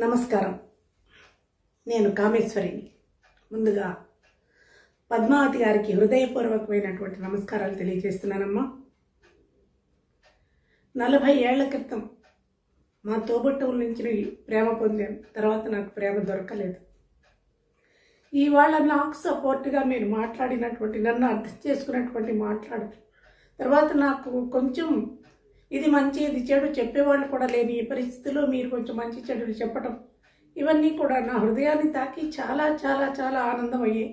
నమస్కారం. నేను కామేశ్వరిని. ముందుగా పద్మావతి గారికి హృదయపూర్వకమైనటువంటి నమస్కారాలు తెలియజేస్తున్నానమ్మా. 40 ఏళ్ల క్రితం మా తోబుట్టువుల నుంచి ప్రేమ పొందాను. తర్వాత నాకు ప్రేమ దొరకలేదు. ఇవాళ నాకు సపోర్ట్గా మీరు మాట్లాడినటువంటి, నన్ను అర్థం చేసుకున్నటువంటి తర్వాత నాకు కొంచెం ఇది మంచి ఇది చెడు చెప్పేవాళ్ళు కూడా లేని ఈ పరిస్థితిలో మీరు కొంచెం మంచి చెడులు చెప్పటం, ఇవన్నీ కూడా నా హృదయాన్ని తాకి చాలా చాలా చాలా ఆనందం అయ్యాయి.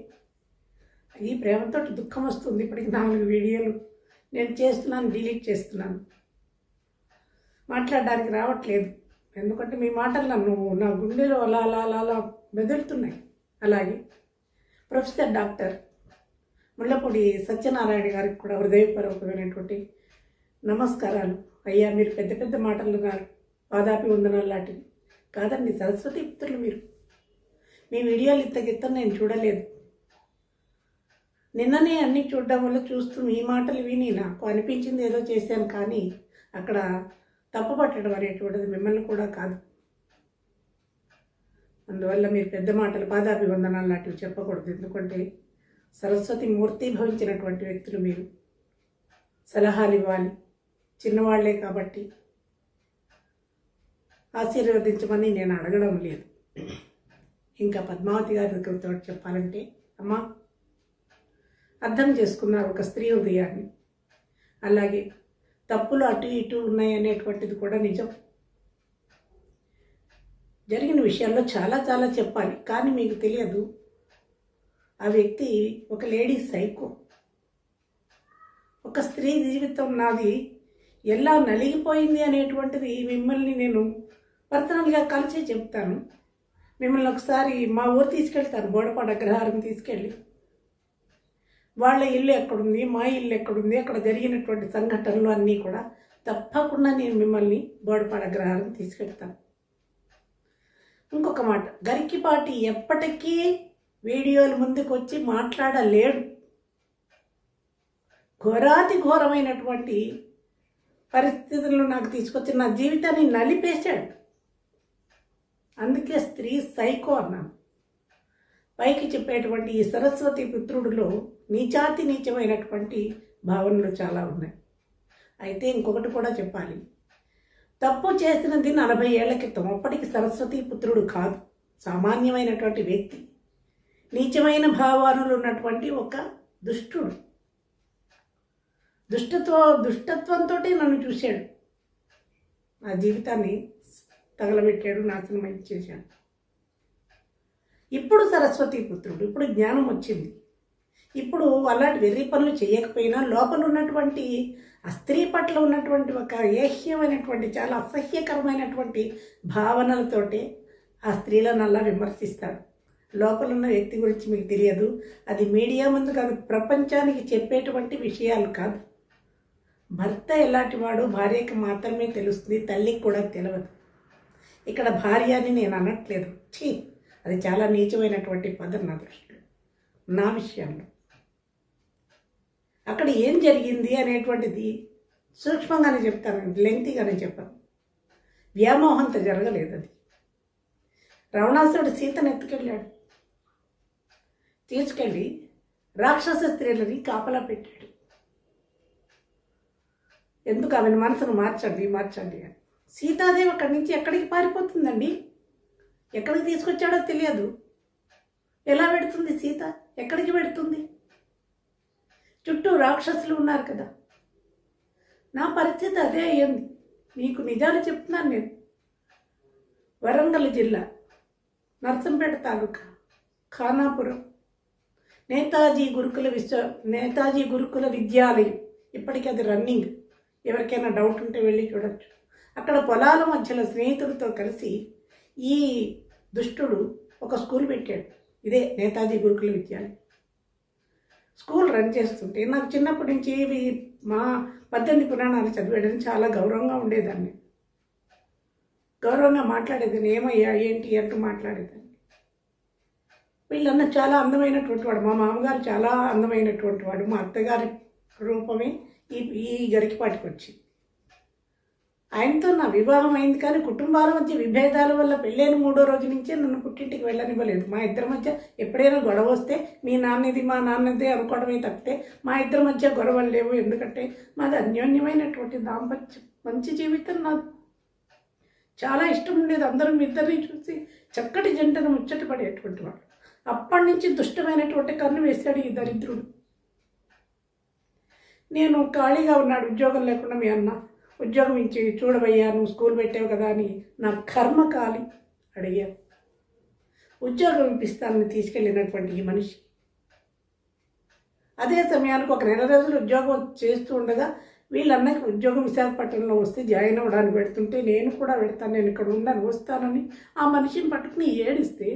ఈ ప్రేమతో దుఃఖం వస్తుంది. ఇప్పటికి 4 వీడియోలు నేను చేస్తున్నాను, డిలీట్ చేస్తున్నాను, మాట్లాడడానికి రావట్లేదు. ఎందుకంటే మీ మాటలు నా గుండెలో అలా అలా అలా అలా మెదులుతున్నాయి. అలాగే ప్రొఫెసర్ డాక్టర్ ముళ్ళపూడి సత్యనారాయణ గారికి కూడా హృదయపూర్వకమైనటువంటి నమస్కారాలు. అయ్యా, మీరు పెద్ద పెద్ద మాటలు పాదాపి వందనాలు లాంటివి కాదండి, సరస్వతి పుత్రులు మీరు. మీ వీడియోలు ఇంతకిత్తం నేను చూడలేదు. నిన్ననే అన్నీ చూడడం వల్ల చూస్తూ మీ మాటలు విని నాకు అనిపించింది ఏదో చేశాను. కానీ అక్కడ తప్పు పట్టడం అనేటువంటిది మిమ్మల్ని కూడా కాదు. అందువల్ల మీరు పెద్ద మాటలు పాదాపి వందనాలు లాంటివి చెప్పకూడదు. ఎందుకంటే సరస్వతి మూర్తి భవించినటువంటి వ్యక్తులు మీరు. సలహాలు ఇవ్వాలి, చిన్నవాళ్లే కాబట్టి ఆశీర్వదించమని నేను అడగడం లేదు. ఇంకా పద్మావతి గారి దగ్గరతో చెప్పాలంటే, అమ్మా, అర్థం చేసుకున్నారు ఒక స్త్రీ హృదయాన్ని. అలాగే తప్పులు అటు ఇటు ఉన్నాయనేటువంటిది కూడా నిజం. జరిగిన విషయాల్లో చాలా చాలా చెప్పాలి, కానీ మీకు తెలియదు. ఆ వ్యక్తి ఒక లేడీ సైకో. ఒక స్త్రీ జీవితం నాది ఎలా నలిగిపోయింది అనేటువంటిది మిమ్మల్ని నేను పర్సనల్గా కలిసి చెప్తాను. మిమ్మల్ని ఒకసారి మా ఊరు తీసుకెళ్తాను, బోడపాడు అగ్రహారం తీసుకెళ్ళి వాళ్ళ ఇల్లు ఎక్కడుంది, మా ఇల్లు ఎక్కడుంది, అక్కడ జరిగినటువంటి సంఘటనలు అన్నీ కూడా తప్పకుండా నేను మిమ్మల్ని బోడపాడు అగ్రహారం తీసుకెళ్తాను. ఇంకొక మాట, గరికిపాటి ఎప్పటికీ వీడియోల ముందుకు వచ్చి మాట్లాడలేడు. ఘోరాతి ఘోరమైనటువంటి పరిస్థితులను నాకు తీసుకొచ్చి నా జీవితాన్ని నలిపేశాడు. అందుకే స్త్రీ సైకో అన్నాను. పైకి చెప్పేటువంటి ఈ సరస్వతి పుత్రుడిలో నీచాతి నీచమైనటువంటి భావనలు చాలా ఉన్నాయి. అయితే ఇంకొకటి కూడా చెప్పాలి. తప్పు చేసినది 40 ఏళ్ల క్రితం. అప్పటికి సరస్వతి పుత్రుడు కాదు, సామాన్యమైనటువంటి వ్యక్తి, నీచమైన భావాలు ఉన్నటువంటి ఒక దుష్టుడు. దుష్టత్వంతో నన్ను చూశాడు, నా జీవితాన్ని తగలబెట్టాడు, నాశనం చేశాడు. ఇప్పుడు సరస్వతి పుత్రుడు, ఇప్పుడు జ్ఞానం వచ్చింది. ఇప్పుడు అలాంటి వెర్రి పనులు చేయకపోయినా లోపల ఉన్నటువంటి ఆ స్త్రీ పట్ల ఉన్నటువంటి ఒక ఏహ్యమైనటువంటి చాలా అసహ్యకరమైనటువంటి భావనలతోటే ఆ స్త్రీలను అలా విమర్శిస్తాడు. లోపల ఉన్న వ్యక్తి గురించి మీకు తెలియదు. అది మీడియా ముందు కాదు, ప్రపంచానికి చెప్పేటువంటి విషయాలు కాదు. భర్త ఎలాంటి వాడు భార్యకి మాత్రమే తెలుస్తుంది, తల్లికి కూడా తెలియదు. ఇక్కడ భార్య అని నేను అనట్లేదు. అది చాలా నీచమైనటువంటి పదం నా దృష్టిలో, నా విషయంలో. అక్కడ ఏం జరిగింది అనేటువంటిది సూక్ష్మంగానే చెప్తాను, లెంగ్తీగానే చెప్పాను. వ్యామోహంతో జరగలేదు. అది రావణాసురుడు సీతను ఎత్తుకెళ్ళాడు, తీసుకెళ్ళి రాక్షస స్త్రీలని కాపలా పెట్టాడు. ఎందుకు ఆమెను మనసును మార్చండి మార్చండి అని. సీతాదేవి అక్కడి నుంచి ఎక్కడికి పారిపోతుందండి? ఎక్కడికి తీసుకొచ్చాడో తెలియదు. ఎలా పెడుతుంది సీత? ఎక్కడికి పెడుతుంది? చుట్టూ రాక్షసులు ఉన్నారు కదా. నా పరిస్థితి అదే అయ్యింది. మీకు నిజాలు చెప్తున్నాను నేను. వరంగల్ జిల్లా నర్సంపేట తాలూకా ఖానాపురం నేతాజీ గురుకుల విద్యాలయం. ఇప్పటికీ అది రన్నింగ్. ఎవరికైనా డౌట్ ఉంటే వెళ్ళి చూడొచ్చు. అక్కడ పొలాల మధ్యలో స్నేహితులతో కలిసి ఈ దుష్టుడు ఒక స్కూల్ పెట్టాడు. ఇదే నేతాజీ గురుకుల విద్యాలయం. స్కూల్ రన్ చేస్తుంటే నాకు చిన్నప్పటి నుంచి ఇవి మా 18 పురాణాలు చదివేయడం చాలా గౌరవంగా ఉండేదాన్ని. గౌరవంగా మాట్లాడేదాన్ని. ఏమయ్యా ఏంటి అంటూ మాట్లాడేదాన్ని. వీళ్ళన్న చాలా అందమైనటువంటి వాడు. మా మామగారు చాలా అందమైనటువంటి వాడు. మా అత్తగారి రూపమే ఈ గరికిపాటికి వచ్చి ఆయనతో నా వివాహం అయింది, కానీ కుటుంబాల మధ్య విభేదాల వల్ల పెళ్ళైన 3వ రోజు నుంచే నన్ను పుట్టింటికి వెళ్ళనివ్వలేదు. మా ఇద్దరి మధ్య ఎప్పుడైనా గొడవ వస్తే మీ నాన్నది మా నాన్నదే అనుకోవడమే తప్పితే మా ఇద్దరి మధ్య గొడవలు లేవు. ఎందుకంటే మాది అన్యోన్యమైనటువంటి దాంపత్యం, మంచి జీవితం. నాకు చాలా ఇష్టం ఉండేది. అందరూ మీ ఇద్దరిని చూసి చక్కటి జంటను ముచ్చటపడేటువంటి వాడు. అప్పటి నుంచి దుష్టమైనటువంటి కన్ను వేశాడు ఈ దరిద్రుడు. నేను ఖాళీగా ఉన్నాడు, ఉద్యోగం లేకుండా మీ అన్న ఉద్యోగం ఇచ్చి చూడబయ్యా, నువ్వు స్కూల్ పెట్టావు కదా అని నా కర్మ కాలి అడిగాను. ఉద్యోగం ఇప్పిస్తానని తీసుకెళ్ళినటువంటి ఈ మనిషి అదే సమయానికి ఒక 2 రోజులు ఉద్యోగం చేస్తూ ఉండగా వీళ్ళన్నకి ఉద్యోగం విశాఖపట్నంలో వస్తే జాయిన్ అవ్వడానికి పెడుతుంటే నేను కూడా పెడతాను, నేను ఇక్కడ ఉన్నాను వస్తానని ఆ మనిషిని పట్టుకుని ఏడిస్తే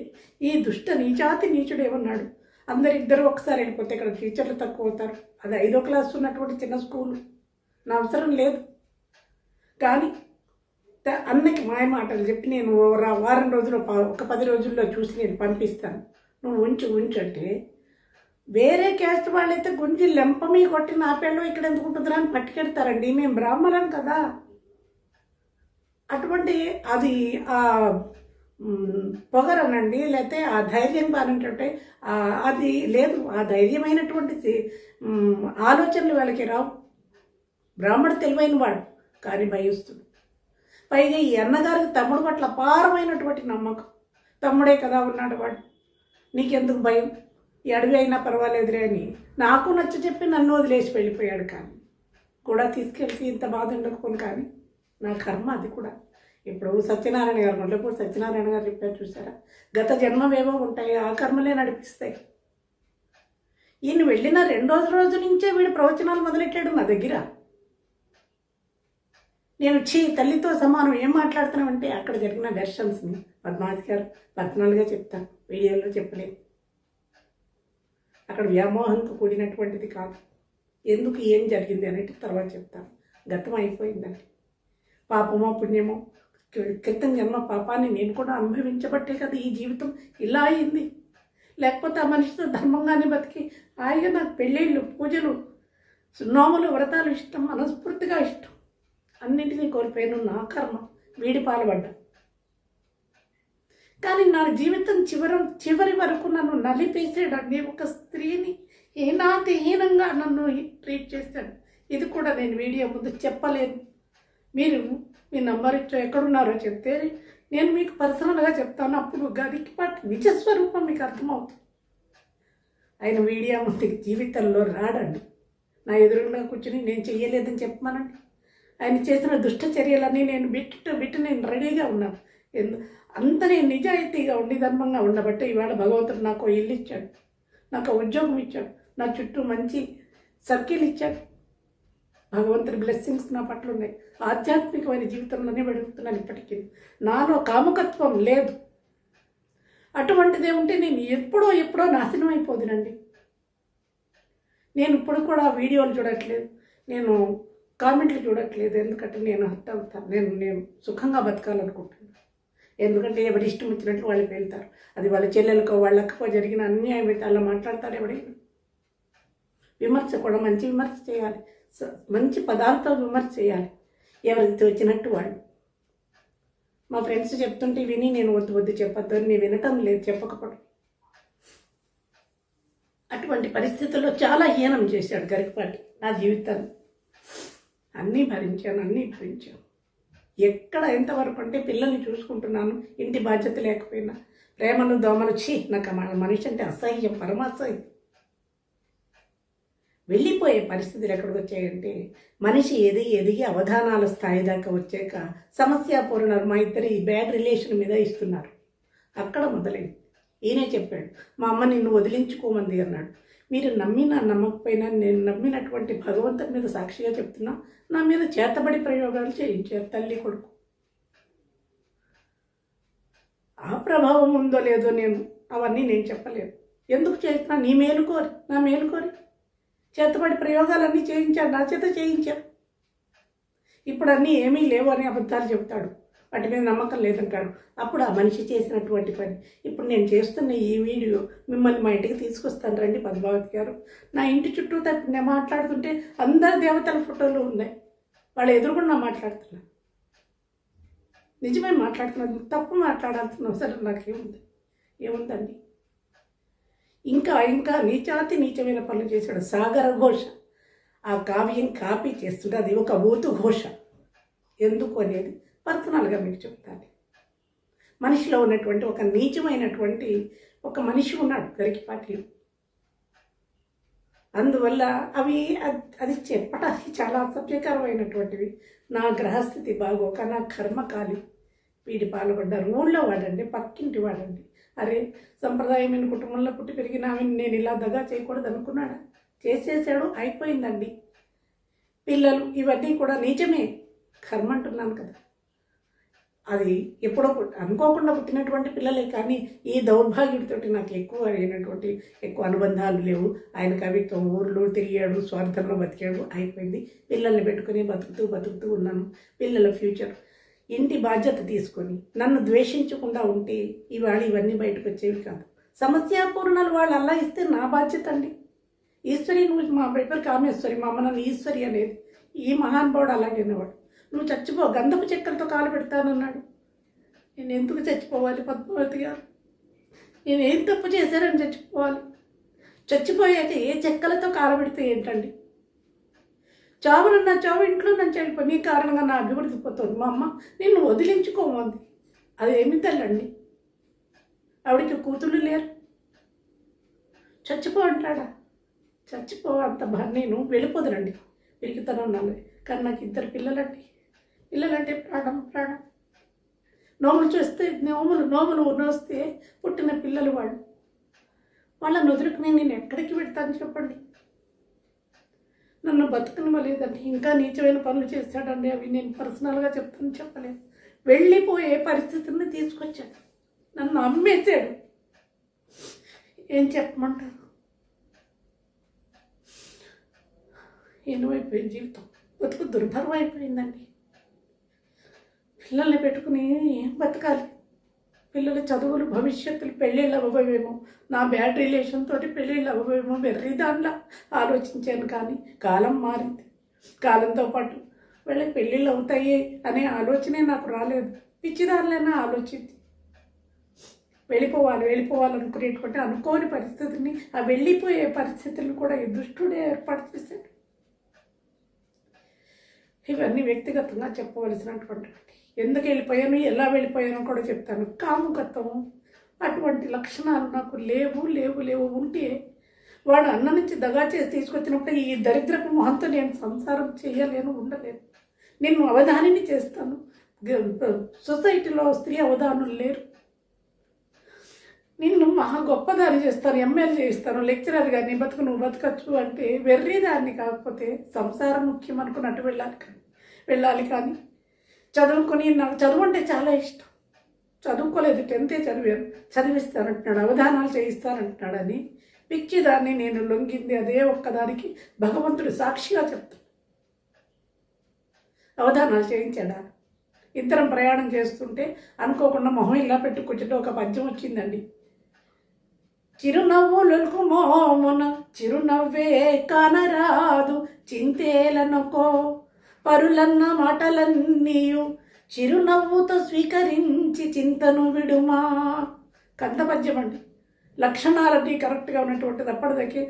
ఈ దుష్ట నీచాతి నీచుడు ఏమన్నాడు, అందరిద్దరూ ఒకసారి వెళ్ళిపోతే ఇక్కడ టీచర్లు తక్కువ అవుతారు, అది 5వ క్లాస్ ఉన్నటువంటి చిన్న స్కూలు, నా అవసరం లేదు. కానీ అన్నకి మాయ మాటలు చెప్పి నేను వారం రోజులు ఒక 10 రోజుల్లో చూసి నేను పంపిస్తాను, నువ్వు ఉంచు అంటే వేరే క్యాస్ట్ వాళ్ళైతే గుంజి లెంపమీ కొట్టి నా పెళ్ళం ఇక్కడ ఎందుకు ఉంటుందిరా అని పట్టుకెడతారండి. మేము బ్రాహ్మణం కదా. అటువంటి అది ఆ పొగరనండి, లేకపోతే ఆ ధైర్యం కానంటే అది లేదు. ఆ ధైర్యమైనటువంటి ఆలోచనలు వాళ్ళకి రావు. బ్రాహ్మడు తెలివైన వాడు కానీ భయస్తుడు. పైగా ఈ అన్నగారికి తమ్ముడు పట్ల అపారమైనటువంటి నమ్మకం. తమ్ముడే కదా ఉన్నాడు వాడు, నీకెందుకు భయం, ఈ అడవి అయినా పర్వాలేదురే అని నాకు నచ్చ చెప్పి నన్ను వదిలేసి వెళ్ళిపోయాడు. కానీ కూడా తీసుకెళ్తే ఇంత బాధ ఉండకపోను. కానీ నా కర్మ అది కూడా. ఇప్పుడు సత్యనారాయణ గారు మొదలప్పుడు సత్యనారాయణ గారు చెప్పారు చూసారా, గత జన్మవేవో ఉంటాయి, ఆ కర్మలే నడిపిస్తాయి. ఈయన వెళ్ళిన 2వ రోజు నుంచే వీడు ప్రవచనాలు మొదలెట్టాడు నా దగ్గర. నేను తల్లితో సమానం ఏం మాట్లాడుతున్నామంటే అక్కడ జరిగిన వెర్షన్స్ని పద్మావతి గారు పర్సనల్గా చెప్తాను, వీడియోలో చెప్పలేదు. అక్కడ వ్యామోహంతో కూడినటువంటిది కాదు. ఎందుకు ఏం జరిగింది అనేది తర్వాత చెప్తాను. గతం అయిపోయిందండి. పాపమో పుణ్యమో, క్రితం జన్మ పాపాన్ని నేను కూడా అనుభవించబట్టే కదా ఈ జీవితం ఇలా అయింది. లేకపోతే ఆ మనిషితో ధర్మంగానే బతికి హాయిగా నాకు పెళ్ళిళ్ళు, పూజలు, నోములు, వ్రతాలు ఇష్టం, మనస్ఫూర్తిగా ఇష్టం, అన్నింటినీ కోల్పోయాను. నా కర్మ, వీడి పాల్పడ్డా. కానీ నా జీవితం చివరి వరకు నన్ను నలిపేసాడండి. ఒక స్త్రీని హీనంగా నన్ను ట్రీట్ చేశాడు. ఇది కూడా నేను వీడియో ముందు చెప్పలేను. మీరు మీ నంబర్ ఇచ్చో ఎక్కడున్నారో చెప్తే నేను మీకు పర్సనల్గా చెప్తాను. అప్పుడు గదికి పాటు నిజస్వరూపం మీకు అర్థమవుతుంది. ఆయన వీడియో ముందుకి జీవితంలో రాడండి. నా ఎదురుగా కూర్చుని నేను చెయ్యలేదని చెప్పమనండి. ఆయన చేసిన దుష్ట చర్యలన్నీ నేను బిట్టు నేను రెడీగా ఉన్నాను. అంత నేను నిజాయితీగా ఉండి ధర్మంగా ఉండబట్టే ఇవాళ భగవంతుడు నాకు ఇల్లు ఇచ్చాడు, నాకు ఉద్యోగం ఇచ్చాడు, నా చుట్టూ మంచి సర్కిల్ ఇచ్చాడు. భగవంతుడి బ్లెస్సింగ్స్ నా పట్ల ఉన్నాయి. ఆధ్యాత్మికమైన జీవితంలోనే వెడుగుతున్నాను. ఇప్పటికీ నాలో కాముకత్వం లేదు. అటువంటిదే ఉంటే నేను ఎప్పుడో నాశనం అయిపోదునండి. నేను ఇప్పుడు కూడా వీడియోలు చూడట్లేదు, నేను కామెంట్లు చూడట్లేదు. ఎందుకంటే నేను హర్ట్ అవుతాను. నేను సుఖంగా బతకాలనుకుంటున్నాను. ఎందుకంటే ఎవరి ఇష్టం వచ్చినట్లు వాళ్ళు వెళ్తారు. అది వాళ్ళ చెల్లెలకో వాళ్ళ అక్కకో జరిగిన అన్యాయం అయితే అలా మాట్లాడతారు ఎవడైనా. విమర్శ కూడా మంచి విమర్శ చేయాలి, మంచి పదాలతో విమర్శ చేయాలి, ఎవరికి వచ్చినట్టు వాళ్ళు. మా ఫ్రెండ్స్ చెప్తుంటే విని నేను వద్దు చెప్పొద్దు అని నేను వినటం లేదు, చెప్పకపోవడం. అటువంటి పరిస్థితుల్లో చాలా హీనం చేశాడు గరికపాటి నా జీవితాన్ని. అన్నీ భరించాను. ఎక్కడ ఎంతవరకు అంటే పిల్లల్ని చూసుకుంటున్నాను, ఇంటి బాధ్యత లేకపోయినా, ప్రేమలు దోమలు నాకు మనిషి అంటే అసహ్యం, పరమాసహ్యం. వెళ్ళిపోయే పరిస్థితులు ఎక్కడికి వచ్చాయంటే మనిషి ఎదిగి అవధానాల స్థాయి దాకా వచ్చాక సమస్యాపూర్ణ మా ఇద్దరు ఈ బ్యాడ్ రిలేషన్ మీద ఇస్తున్నారు. అక్కడ మొదలైంది. ఈయనే చెప్పాడు, మా అమ్మ నిన్ను వదిలించుకోమంది అన్నాడు. మీరు నమ్మినా నమ్మకపోయినా నేను నమ్మినటువంటి భగవంతుని మీద సాక్షిగా చెప్తున్నా, నా మీద చేతబడి ప్రయోగాలు చేయించారు తల్లి కొడుకు. ఆ ప్రభావం ఉందో లేదో అవన్నీ నేను చెప్పలేను. ఎందుకు చేస్తున్నా, నా మేలుకోరి చేతబడి ప్రయోగాలన్నీ చేయించాడు, నా చేత చేయించాడు. ఇప్పుడు అన్నీ ఏమీ లేవు అని అబద్ధాలు చెప్తాడు, వాటి మీద నమ్మకం లేదంటాడు. అప్పుడు ఆ మనిషి చేసినటువంటి పని ఇప్పుడు నేను చేస్తున్న ఈ వీడియో మిమ్మల్ని మా ఇంటికి తీసుకొస్తాను రండి పద్మావతి గారు. నా ఇంటి చుట్టూ నేను మాట్లాడుతుంటే అందరు దేవతల ఫోటోలు ఉన్నాయి, వాళ్ళు ఎదురుకుండా మాట్లాడుతున్నారు. నిజమే మాట్లాడుతున్నది, తప్పు మాట్లాడాల్సిన అవసరం నాకేముంది? ఏముందండి? ఇంకా ఇంకా నీచాతి నీచమైన పనులు చేశాడు. సాగర ఘోష ఆ కావ్యం కాపీ చేస్తుంటే అది ఒక ఊతు ఘోష. ఎందుకు అనేది పర్సనల్గా మీకు చెప్తాను. మనిషిలో ఉన్నటువంటి ఒక నీచమైనటువంటి ఒక మనిషి ఉన్నాడు గరికపాటిలో. అందువల్ల అది చెప్పడానికి చాలా అసభ్యకరమైనటువంటివి. నా గ్రహస్థితి బాగోక, నా కర్మకాలి వీడి పాల్గొడ్డారు. ఊళ్ళో వాడండి, పక్కింటి వాడండి. అరే, సంప్రదాయమైన కుటుంబంలో పుట్టి పెరిగిన ఆమెను నేను ఇలా దగా చేయకూడదు అనుకున్నాడా? చేసేసాడు, అయిపోయిందండి. పిల్లలు ఇవన్నీ కూడా నిజమే, కర్మ అంటున్నాను కదా. అది ఎప్పుడో అనుకోకుండా పుట్టినటువంటి పిల్లలే. కానీ ఈ దౌర్భాగ్యుడితోటి నాకు ఎక్కువ అనుబంధాలు లేవు. ఆయన కవిత్వం, ఊర్లో తిరిగాడు, స్వార్థంలో బతికాడు, అయిపోయింది. పిల్లల్ని పెట్టుకుని బతుకుతూ ఉన్నాను. పిల్లల ఫ్యూచర్, ఇంటి బాధ్యత తీసుకొని నన్ను ద్వేషించకుండా ఉంటే ఇవాళ ఇవన్నీ బయటకు వచ్చేవి కాదు. సమస్యాపూర్ణాలు వాళ్ళు అలా ఇస్తే నా బాధ్యత అండి. ఈశ్వరి, నువ్వు మా పేపర్ కామేశ్వరి, మా అమ్మ నన్ను ఈశ్వరి అనేది. ఈ మహానుభావుడు అలాగే అనేవాడు. నువ్వు చచ్చిపో, గంధపు చెక్కలతో కాలు పెడతానన్నాడు. నేను ఎందుకు చచ్చిపోవాలి పద్మావతి గారు? నేను ఏం తప్పు చేశానని చచ్చిపోవాలి? చచ్చిపోయాక ఏ చెక్కలతో కాలు పెడితే ఏంటండి? చావునన్నా చావు, ఇంట్లో నన్ను చనిపో, నీ కారణంగా నా అభివృద్ధి పోతుంది. మా అమ్మ నిన్ను వదిలించుకోమంది. అది ఏమి తల్లండి? ఆవిడికి కూతుళ్ళు లేరు. చచ్చిపో అంటాడా? చచ్చిపో అంత నేను వెళ్ళిపోదునండి, పెరిగితనం నాది. కానీ నాకు 2 పిల్లలంటే ప్రాణం. నోములు నోస్తే పుట్టిన పిల్లలు వాళ్ళని వదులుకుని నేను ఎక్కడికి పెడతాను చెప్పండి? నన్ను బతుకనివ్వలేదండి. ఇంకా నీచమైన పనులు చేశాడండి. అవి నేను పర్సనల్గా చెప్తాను, చెప్పలేదు. వెళ్ళిపోయే పరిస్థితిని తీసుకొచ్చాడు. నన్ను అమ్మేశాడు. ఏం చెప్పమంటారు? ఏమైపోయింది జీవితం? బతుకు దుర్భరం అయిపోయిందండి. పిల్లల్ని పెట్టుకుని ఏం బతకాలి? పిల్లల చదువులు, భవిష్యత్తులు, పెళ్ళిళ్ళు అవ్వవేమో, నా బ్యాడ్ రిలేషన్ తోటి పెళ్ళిళ్ళు అవ్వవేమో వెర్రి దానిలా ఆలోచించాను. కానీ కాలం మారింది. కాలంతో పాటు వీళ్ళకి పెళ్ళిళ్ళు అవుతాయి అనే ఆలోచనే నాకు రాలేదు. పిచ్చిదారులైనా ఆలోచించి వెళ్ళిపోవాలనుకునేటువంటి అనుకోని పరిస్థితిని, ఆ వెళ్ళిపోయే పరిస్థితులను కూడా ఈ దుష్టుడే ఏర్పాటు చేశాడు. ఇవన్నీ వ్యక్తిగతంగా చెప్పవలసినటువంటి, ఎందుకు వెళ్ళిపోయాను, ఎలా వెళ్ళిపోయాను కూడా చెప్తాను. కాముకత్వం అటువంటి లక్షణాలు నాకు లేవు. ఉంటే వాడు అన్న నుంచి దగా చేసి తీసుకొచ్చినప్పుడు ఈ దరిద్రపు మొహంతో నేను సంసారం చేయలేను, ఉండలేను. నేను అవధానిని చేస్తాను. సొసైటీలో స్త్రీ అవధానులు లేరు. నిన్ను మహా గొప్పదారి చేస్తాను, ఎమ్మెల్యే చేస్తాను, లెక్చరర్ గారిని బతుకు నువ్వు బతకచ్చు అంటే వెర్రిదాన్ని. కాకపోతే సంసారం ముఖ్యం అనుకున్నట్టు వెళ్ళాలి కానీ చదువుకొని, నాకు చదువు అంటే చాలా ఇష్టం. చదువుకోలేదు, 10th చదివాను, చదివిస్తానంటున్నాడు, అవధానాలు చేయిస్తానంటున్నాడని పిచ్చిదాన్ని నేను లొంగింది అదే ఒక్కదానికి భగవంతుడు సాక్షిగా చెప్తాడు. అవధానాలు చేయించాడా? ఇద్దరం ప్రయాణం చేస్తుంటే అనుకోకుండా మొహం ఇలా పెట్టి కూర్చుంటే ఒక పద్యం వచ్చిందండి. చిరునవ్వులకు మోమున చిరునవ్వే కానరాదు, చింతేలనుకో పరులన్న మాటలన్నీయు చిరునవ్వుతో స్వీకరించి చింతను విడుమా. కంద పద్యం అండి. లక్షణాలన్నీ కరెక్ట్గా ఉన్నటువంటిది. అప్పటిదಕ್ಕೆ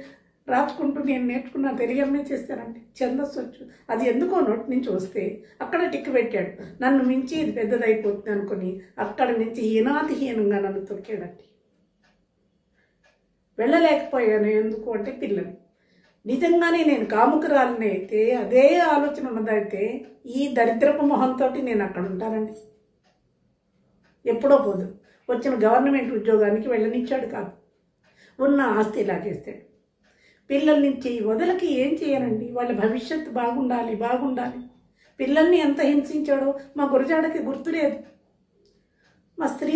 రాసుకుంటూ నేను నేర్చుకున్న తెలుగు చేస్తానండి. ఛందస్సు వచ్చు. అది ఎందుకో నోటి నుంచి వస్తే అక్కడ టిక్ పెట్టాడు. నన్ను మించి ఇది పెద్దదైపోతుంది అనుకుని అక్కడ నుంచి హీనాతిహీనంగా నన్ను తొక్కాడండి. వెళ్ళలేకపోయాను. ఎందుకు అంటే పిల్లలు. నిజంగానే నేను కాముకురాలని అయితే, అదే ఆలోచన ఉన్నదైతే ఈ దరిద్రపు మొహంతో నేను అక్కడ ఉంటానండి. ఎప్పుడో పోదు. వచ్చిన గవర్నమెంట్ ఉద్యోగానికి వెళ్ళనిచ్చాడు కాదు, ఉన్న ఆస్తి లాగేస్తాడు. పిల్లల నుంచి వదలకి ఏం చేయనండి. వాళ్ళ భవిష్యత్తు బాగుండాలి. పిల్లల్ని ఎంత హింసించాడో మా గురజాడకి గుర్తులేదు. మా స్త్రీ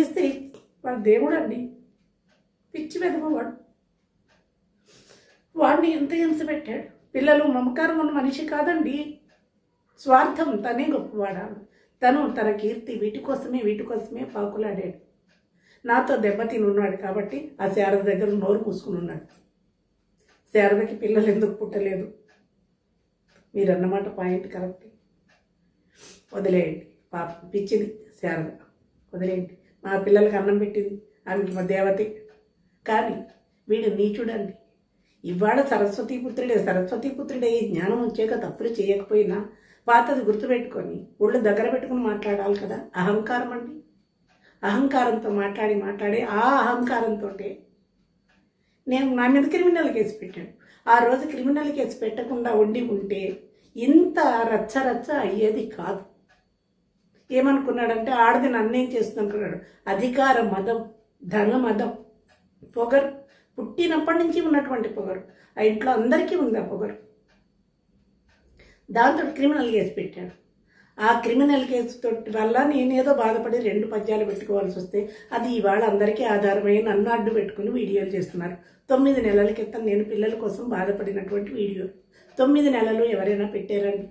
వాడు దేవుడు అండి, పిచ్చి వెదవవాడు. వాడిని ఎంత హింస పెట్టాడు. పిల్లలు మమకారం ఉన్న మనిషి కాదండి, స్వార్థం. తనే గొప్పవాడాడు. తన కీర్తి వీటి కోసమే పాకులాడాడు. నాతో దెబ్బతిని ఉన్నాడు కాబట్టి ఆ శారద దగ్గర నోరు మూసుకుని ఉన్నాడు. శారదకి పిల్లలు ఎందుకు పుట్టలేదు? మీరన్నమాట పాయింట్ కరెక్ట్. వదిలేయండి. పాప పిచ్చిది శారద వదిలేండి. మా పిల్లలకి అన్నం పెట్టింది, ఆమెకి మా దేవతే. కానీ వీడు నీచుడండి. ఇవాళ సరస్వతీపుత్రుడే ఈ జ్ఞానం వచ్చాక తప్పులు చేయకపోయినా పాతది గుర్తుపెట్టుకొని ఒళ్ళు దగ్గర పెట్టుకుని మాట్లాడాలి కదా. అహంకారం అండి. అహంకారంతో మాట్లాడి ఆ అహంకారంతో నేను నా మీద క్రిమినల్ కేసు పెట్టాడు. ఆ రోజు క్రిమినల్ కేసు పెట్టకుండా ఉంటే ఇంత రచ్చ అయ్యేది కాదు. ఏమనుకున్నాడంటే ఆడది నన్నేం చేస్తుందనుకున్నాడు. అధికార మదం, ధన మదం, పొగరు, పుట్టినప్పటి నుంచి ఉన్నటువంటి పొగరు. ఆ ఇంట్లో అందరికీ ఉంది ఆ పొగరు. దాంతో క్రిమినల్ కేసు పెట్టాడు. ఆ క్రిమినల్ కేసు వల్ల నేనేదో బాధపడి 2 పద్యాలు పెట్టుకోవాల్సి వస్తే అది ఇవాళ అందరికీ ఆధారమై నన్ను అడ్డు పెట్టుకుని వీడియోలు చేస్తున్నారు. 9 నెలల క్రితం నేను పిల్లల కోసం బాధపడినటువంటి వీడియో 9 నెలలు ఎవరైనా పెట్టారండి?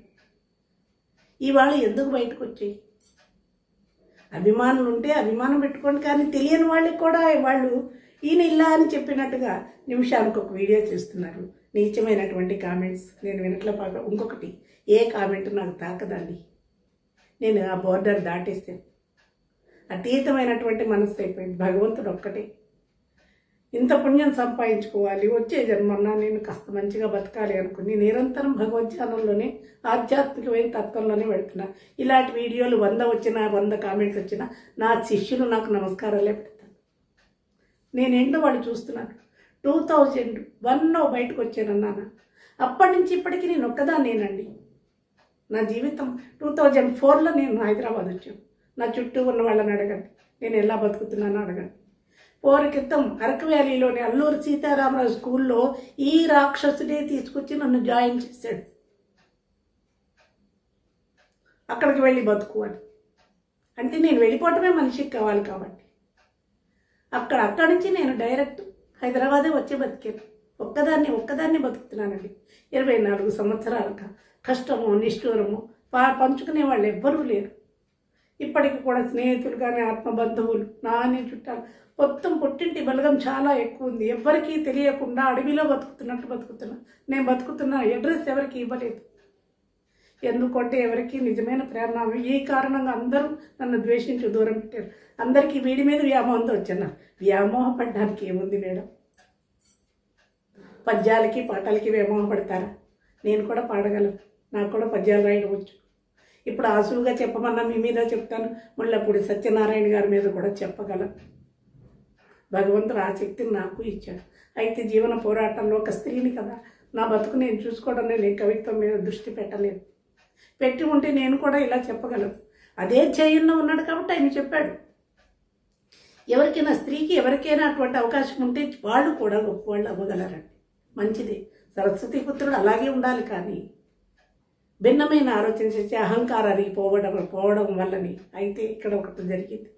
ఇవాళ ఎందుకు బయటకు వచ్చాయి? అభిమానులు ఉంటే అభిమానం పెట్టుకోండి, కానీ తెలియని వాళ్ళకి కూడా వాళ్ళు ఈయన ఇలా అని చెప్పినట్టుగా నిమిషానికి ఒక వీడియో చేస్తున్నారు. నీచమైనటువంటి కామెంట్స్ నేను వినట్లే. ఇంకొకటి, ఏ కామెంట్ నాకు తాకదండి. నేను ఆ బోర్డర్ దాటేస్తాను. అతీతమైనటువంటి మనస్సు అయిపోయింది. భగవంతుడు ఒక్కటే. ఇంత పుణ్యం సంపాదించుకోవాలి, వచ్చే జన్మన్నా నేను కాస్త మంచిగా బతకాలి అనుకుని నిరంతరం భగవద్ధ్యానంలోనే ఆధ్యాత్మికమైన తత్వంలోనే పెడుతున్నా. ఇలాంటి వీడియోలు 100 వచ్చినా 100 కామెంట్స్ వచ్చినా నా శిష్యులు నాకు నమస్కారాలే పెడతాను. నేనేంటో వాళ్ళు చూస్తున్నాను. 2001లో బయటకు వచ్చానన్నాను. అప్పటి నుంచి ఇప్పటికీ నేను ఒక్కదాన్నేనండి. నా జీవితం 2004లో నేను హైదరాబాద్ వచ్చాను. నా చుట్టూ ఉన్న వాళ్ళని అడగండి, నేను ఎలా బతుకుతున్నానో అడగండి. 4 క్రితం అరకు వ్యాలీలోని అల్లూరు సీతారామరాజు స్కూల్లో ఈ రాక్షసుడే తీసుకొచ్చి నన్ను జాయిన్ చేశాడు. అక్కడికి వెళ్ళి బతుకువాలి అంటే నేను వెళ్ళిపోవటమే మనిషికి కావాలి కాబట్టి అక్కడి నుంచి నేను డైరెక్ట్ హైదరాబాదే వచ్చి బతికాను. ఒక్కదాన్ని బతుకుతున్నానండి. 24 సంవత్సరాలుగా కష్టము నిష్ఠూరము పంచుకునే వాళ్ళు ఎవ్వరూ లేరు. ఇప్పటికి కూడా స్నేహితులు కానీ ఆత్మబంధువులు నాని చుట్టాలు మొత్తం పుట్టింటి బలగం చాలా ఎక్కువ ఉంది. ఎవ్వరికీ తెలియకుండా అడవిలో బతుకుతున్నట్టు బతుకుతున్నా. నేను బతుకుతున్న అడ్రస్ ఎవరికి ఇవ్వలేదు. ఎందుకంటే ఎవరికి నిజమైన ప్రేరణ ఈ కారణంగా అందరూ నన్ను ద్వేషించి దూరం పెట్టారు. అందరికీ వీడి మీద వ్యామోహంతో వచ్చాను. వ్యామోహపడడానికి ఏముంది మేడం? పద్యాలకి పాటలకి వ్యామోహపడతారా? నేను కూడా పాడగలను, నాకు కూడా పద్యాలు రాయడం వచ్చు. ఇప్పుడు ఆసులుగా చెప్పమన్నా మీ మీద చెప్తాను. ముళ్ళపూడి సత్యనారాయణ గారి మీద కూడా చెప్పగలను. భగవంతుడు ఆ శక్తిని నాకు ఇచ్చాడు. అయితే జీవన పోరాటంలో ఒక స్త్రీని కదా, నా బతుకు నేను చూసుకోవడం నేను కవిత్వం మీద దృష్టి పెట్టలేదు. పెట్టి ఉంటే నేను కూడా ఇలా చెప్పగలను. అదే ధ్యేయంలో ఉన్నాడు కాబట్టి ఆయన చెప్పాడు. ఎవరికైనా స్త్రీకి ఎవరికైనా అటువంటి అవకాశం ఉంటే వాళ్ళు కూడా గొప్పవాళ్ళు అవ్వగలరండి. మంచిది. సరస్వతీపుత్రుడు అలాగే ఉండాలి. కానీ భిన్నమైన ఆలోచన చేసి అహంకారానికి పోవడం వల్లని అయితే ఇక్కడ ఒకటి జరిగింది.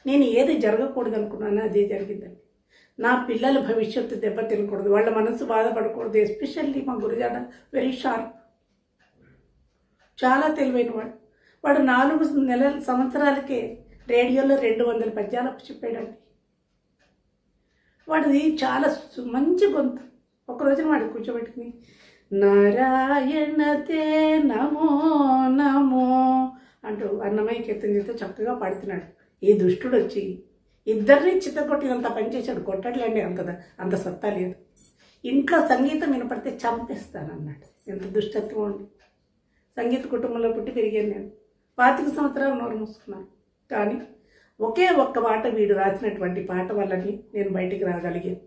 నేను ఏది జరగకూడదు అనుకున్నానో అదే జరిగిందండి. నా పిల్లల భవిష్యత్తు దెబ్బతినకూడదు, వాళ్ళ మనసు బాధపడకూడదు. ఎస్పెషల్లీ మా గురుజాడ వెరీ షార్ప్, చాలా తెలివైన వాడు 4 సంవత్సరాలకే రేడియోలో 200 పద్యాలు చెప్పాడండి. వాడిది చాలా మంచి గొంతు. ఒక రోజున వాడు కూర్చోబెట్టుకుని నారాయణతే నమో నమో అంటూ అన్నమయ్య కీర్తనతో చక్కగా పాడుతున్నాడు. ఈ దుష్టుడు వచ్చి ఇద్దరిని చిత్తకొట్టినంత పనిచేశాడు. కొట్టట్లేండి, అంత సత్తా లేదు. ఇంట్లో సంగీతం వినపడితే చంపేస్తానన్నాడు. ఎంత దుష్టత్వం అండి. సంగీత కుటుంబంలో పుట్టి పెరిగాను నేను. 25 సంవత్సరాలు నోరు మూసుకున్నాను. కానీ ఒకే ఒక్క పాట వీడు రాసినటువంటి పాట వల్లని నేను బయటికి రాగలిగాను.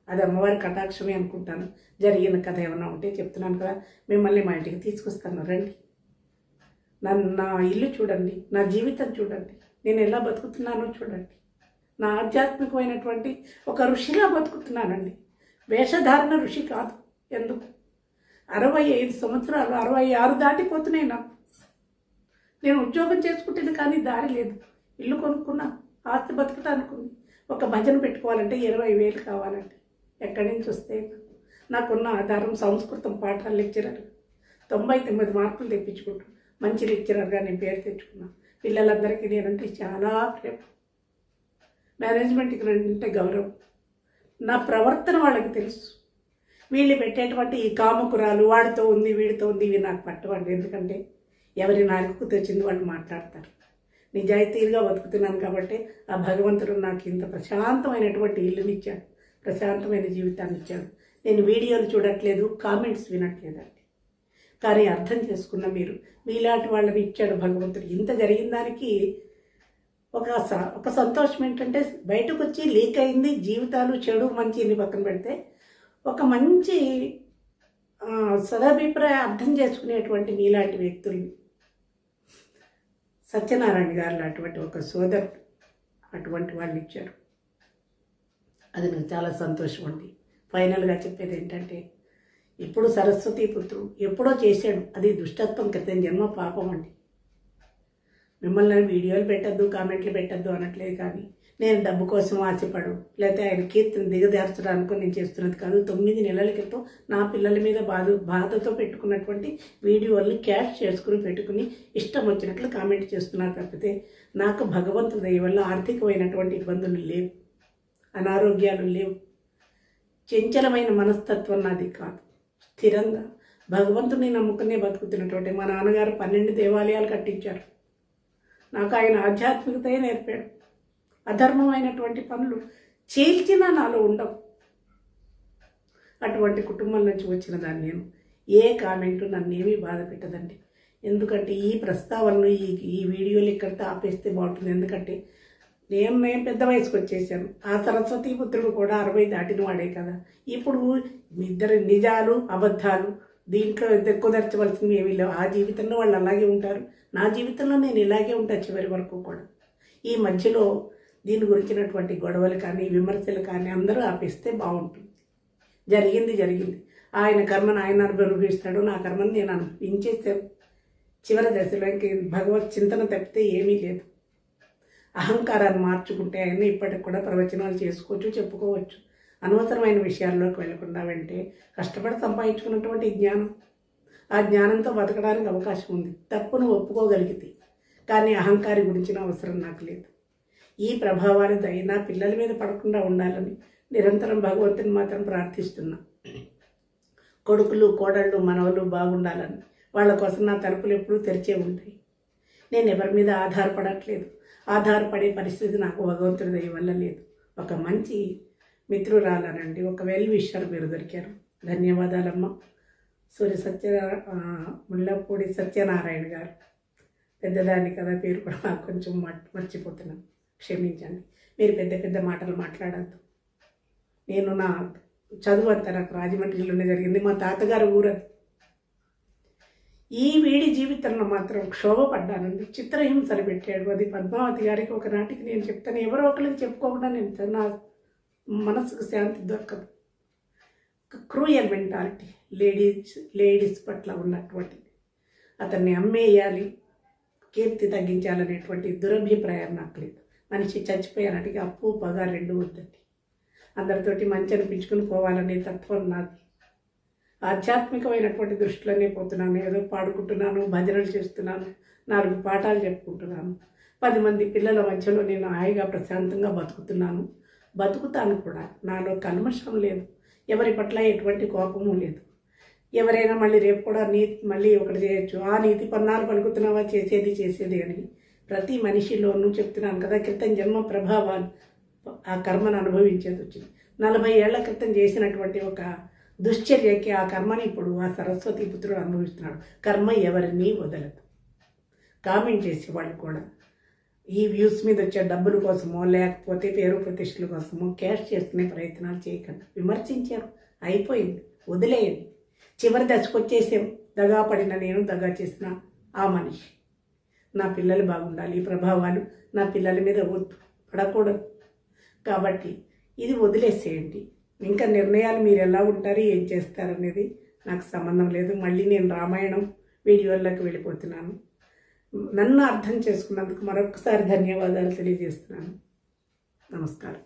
అది అమ్మవారి కటాక్షమే అనుకుంటాను. జరిగిన కథ ఏమన్నా ఉంటే చెప్తున్నాను కదా, మిమ్మల్ని మా ఇంటికి తీసుకొస్తాను రండి. నా ఇల్లు చూడండి, నా జీవితం చూడండి, నేను ఎలా బతుకుతున్నానో చూడండి. నా ఆధ్యాత్మికమైనటువంటి ఒక ఋషిలా బతుకుతున్నానండి. వేషధారణ ఋషి కాదు. ఎందుకు 65 సంవత్సరాలు 66 దాటిపోతున్నాయి నాకు. నేను ఉద్యోగం చేసుకుంటాను కానీ దారి లేదు. ఇల్లు కొనుక్కున్నా, ఆస్తి బతుకుతానుకుంది. ఒక భజన పెట్టుకోవాలంటే 20,000 కావాలంటే ఎక్కడి నుంచి వస్తే? నాకున్న ఆధారం సంస్కృతం పాఠాల లెక్చరర్. 99 మార్కులు తెప్పించుకుంటూ మంచి లెక్చరర్గా నేను పేరు తెచ్చుకున్నాను. పిల్లలందరికీ నేనంటే చాలా ప్రేమ, మేనేజ్మెంట్కి అంటే గౌరవం. నా ప్రవర్తన వాళ్ళకి తెలుసు. వీళ్ళు పెట్టేటువంటి ఈ కామకురాలు వాడితో ఉంది వీడితో ఉంది ఇవి నాకు పట్టవండి. ఎందుకంటే ఎవరి నాలుగుకు తెచ్చింది వాళ్ళు మాట్లాడతారు. నిజాయితీగా బతుకుతున్నాను కాబట్టి ఆ భగవంతుడు నాకు ఇంత ప్రశాంతమైనటువంటి ఇల్లునిచ్చాడు, ప్రశాంతమైన జీవితాన్ని ఇచ్చాడు. నేను వీడియోలు చూడట్లేదు, కామెంట్స్ వినట్లేదండి. కానీ అర్థం చేసుకున్న మీరు, మీలాంటి వాళ్ళని ఇచ్చాడు భగవంతుడు. ఇంత జరిగిన దానికి ఒక సంతోషం ఏంటంటే, బయటకు వచ్చి లీక్ అయింది, జీవితాలు చెడు మంచి ఇన్ని పక్కన పెడితే ఒక మంచి సదాభిప్రాయం అర్థం చేసుకునేటువంటి మీలాంటి వ్యక్తుల్ని, సత్యనారాయణ గారు అటువంటి ఒక సోదరుడు అటువంటి వాళ్ళు ఇచ్చారు. అది నాకు చాలా సంతోషం అండి. ఫైనల్గా చెప్పేది ఏంటంటే, ఇప్పుడు సరస్వతి పుత్రుడు ఎప్పుడో చేశాడు, అది దుష్టత్వం, క్రితం జన్మ పాపం అండి. మిమ్మల్ని వీడియోలు పెట్టద్దు, కామెంట్లు పెట్టద్దు అనట్లేదు, కానీ నేను డబ్బు కోసం ఆశపడు, లేకపోతే ఆయన కీర్తిని దిగదార్చడానికి నేను చేస్తున్నది కాదు. 9 నెలల క్రితం నా పిల్లల మీద బాధతో పెట్టుకున్నటువంటి వీడియోల్ని క్యాష్ చేసుకుని పెట్టుకుని ఇష్టం వచ్చినట్లు కామెంట్ చేస్తున్నారు తప్పితే, నాకు భగవంతుడి దయ వల్ల ఆర్థికమైనటువంటి ఇబ్బందులు లేవు, అనారోగ్యాలు లేవు, చంచలమైన మనస్తత్వం నాది కాదు. స్థిరంగా భగవంతుని నమ్ముకునే బతుకుతున్నటువంటి మా నాన్నగారు 12 దేవాలయాలు కట్టించారు. నాకు ఆయన ఆధ్యాత్మికతయే నేర్పాడు. అధర్మమైనటువంటి పనులు చీల్చినా నాలో ఉండవు. అటువంటి కుటుంబం నుంచి వచ్చిన దాన్ని నేను, ఏ కామెంటు నన్ను ఏమీ బాధ పెట్టదండి. ఎందుకంటే ఈ ప్రస్తావనలు ఈ వీడియోలు ఇక్కడితో ఆపేస్తే బాగుంటుంది. ఎందుకంటే నేను పెద్ద వయసుకు వచ్చేసాను. ఆ సరస్వతి పుత్రుడు కూడా 60 దాటిన వాడే కదా. ఇప్పుడు ఇద్దరు నిజాలు అబద్ధాలు దీంట్లో కుదర్చవలసినవి ఏమీ లేవు. ఆ జీవితంలో వాళ్ళు అలాగే ఉంటారు, నా జీవితంలో నేను ఇలాగే ఉంటాను చివరి వరకు కూడా. ఈ మధ్యలో దీని గురించినటువంటి గొడవలు కానీ విమర్శలు కానీ అందరూ ఆపేస్తే బాగుంటుంది. జరిగింది జరిగింది, ఆయన కర్మను ఆయన అనుభవిస్తాడు, నా కర్మను నేను అనుభవించేసాను. చివరి దశలో ఇంక భగవత్ చింతన తప్పితే ఏమీ లేదు. అహంకారాన్ని మార్చుకుంటే ఆయన ఇప్పటికి కూడా ప్రవచనాలు చేసుకోవచ్చు, చెప్పుకోవచ్చు. అనవసరమైన విషయాల్లోకి వెళ్లకుండా వెంటే కష్టపడి సంపాదించుకున్నటువంటి జ్ఞానం, ఆ జ్ఞానంతో బతకడానికి అవకాశం ఉంది. తప్పును ఒప్పుకోగలిగితే, కానీ అహంకారి గురించిన అవసరం నాకు లేదు. ఈ ప్రభావాలు నా పిల్లల మీద పడకుండా ఉండాలని నిరంతరం భగవంతుని మాత్రం ప్రార్థిస్తున్నా. కొడుకులు కోడళ్ళు మనవలు బాగుండాలని, వాళ్ళ కోసం నా తలుపులు ఎప్పుడూ తెరిచే ఉంటాయి. నేను ఎవరి మీద ఆధారపడట్లేదు, ఆధారపడే పరిస్థితి నాకు భగవంతుడి దయ వల్ల లేదు. ఒక మంచి మిత్రురాలనండి, ఒక వెల్ విషర్ మీరు దొరికారు. ధన్యవాదాలమ్మ. ముళ్ళపూడి సత్యనారాయణ గారు. పెద్దదాన్ని కదా, పేరు కూడా నాకు కొంచెం మర్చిపోతున్నాను, క్షమించండి. మీరు పెద్ద పెద్ద మాటలు మాట్లాడద్దు. నేను నా చదువు అంతా నాకు రాజమండ్రిలోనే జరిగింది, మా తాతగారు ఊరది. ఈ వీడి జీవితంలో మాత్రం క్షోభపడ్డానండి. చిత్రహింసలు పెట్టాడు. అది పద్మావతి గారికి ఒకనాటికి నేను చెప్తాను, ఎవరో ఒకరికి చెప్పుకోకుండా నేను నా మనసుకు శాంతి దొరకదు. క్రూయల్ మెంటాలిటీ లేడీస్ పట్ల ఉన్నటువంటిది. అతన్ని అమ్మేయాలి, కీర్తి తగ్గించాలనేటువంటి దురభిప్రాయం నాకు లేదు. మనిషి చచ్చిపోయానటికి అప్పు పగ 2 వద్దండి. అందరితోటి మంచి అనిపించుకుని పోవాలనే తత్వం నాది. ఆధ్యాత్మికమైనటువంటి దృష్టిలోనే పోతున్నాను. ఏదో పాడుకుంటున్నాను, భజనలు చేస్తున్నాను, 4 పాఠాలు చెప్పుకుంటున్నాను. 10 మంది పిల్లల మధ్యలో నేను హాయిగా ప్రశాంతంగా బతుకుతున్నాను, బతుకుతాను కూడా. నాలో కల్మషం లేదు, ఎవరి పట్ల ఎటువంటి కోపము లేదు. ఎవరైనా మళ్ళీ రేపు కూడా మళ్ళీ ఒకటి చేయొచ్చు, ఆ నీతి పన్నాలు పలుకుతున్నావా, చేసేది అని. ప్రతి మనిషిలోనూ చెప్తున్నాను కదా, క్రితం జన్మ ప్రభావాలు, ఆ కర్మను అనుభవించేది వచ్చింది. 40 ఏళ్ల క్రితం చేసినటువంటి ఒక దుశ్చర్యకి ఆ కర్మని ఇప్పుడు ఆ సరస్వతి పుత్రుడు అనుభవిస్తున్నాడు. కర్మ ఎవరిని వదలదు. కామెంట్ చేసేవాళ్ళు కూడా ఈ వ్యూస్ మీద వచ్చే డబ్బుల కోసమో లేకపోతే పేరు ప్రతిష్టల కోసమో క్యాష్ చేసుకునే ప్రయత్నాలు చేయకండి. విమర్శించారు, అయిపోయింది, వదిలేయండి. చివరి దశకు వచ్చేసాం. దగా పడిన నేను, దగా చేసిన ఆ మనిషి. నా పిల్లలు బాగుండాలి, ఈ ప్రభావాలు నా పిల్లల మీద పడకూడదు. కాబట్టి ఇది వదిలేసేయండి. ఇంకా నిర్ణయాలు మీరు ఎలా ఉంటారు, ఏం చేస్తారనేది నాకు సంబంధం లేదు. మళ్ళీ నేను రామాయణం వీడియోల్లోకి వెళ్ళిపోతున్నాను. నన్ను అర్థం చేసుకున్నందుకు మరొకసారి ధన్యవాదాలు తెలియజేస్తున్నాను. నమస్కారం.